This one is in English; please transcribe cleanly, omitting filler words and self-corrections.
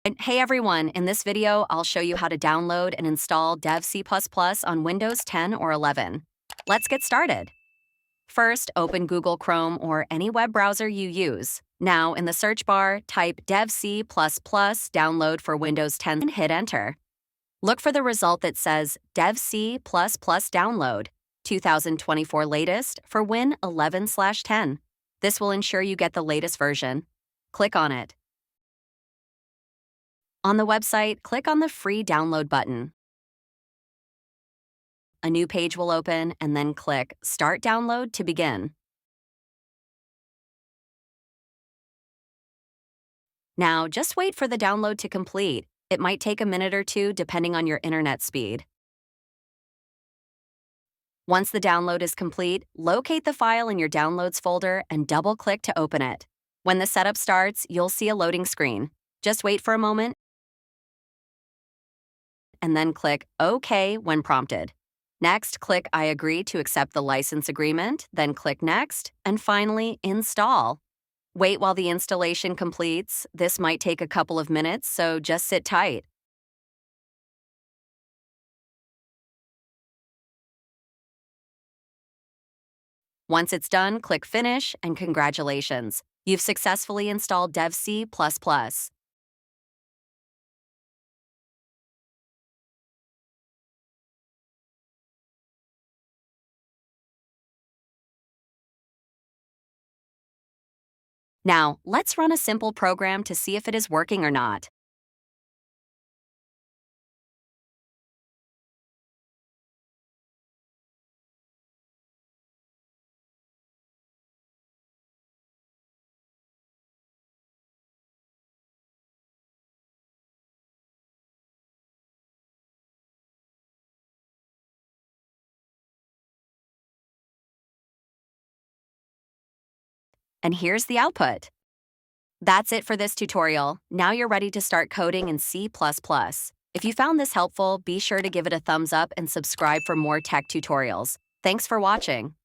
And hey everyone, in this video, I'll show you how to download and install Dev C++ on Windows 10 or 11. Let's get started. First, open Google Chrome or any web browser you use. Now, in the search bar, type Dev C++ download for Windows 10 and hit enter. Look for the result that says Dev C++ download, 2024 latest for Win 11/10. This will ensure you get the latest version. Click on it. On the website, click on the free download button. A new page will open and then click Start Download to begin. Now, just wait for the download to complete. It might take a minute or two depending on your internet speed. Once the download is complete, locate the file in your Downloads folder and double-click to open it. When the setup starts, you'll see a loading screen. Just wait for a moment and then click OK when prompted. Next, click I agree to accept the license agreement, then click Next, and finally, Install. Wait while the installation completes. This might take a couple of minutes, so just sit tight. Once it's done, click Finish, and congratulations. You've successfully installed Dev C++. Now, let's run a simple program to see if it is working or not. And here's the output. That's it for this tutorial. Now you're ready to start coding in C++. If you found this helpful, be sure to give it a thumbs up and subscribe for more tech tutorials. Thanks for watching.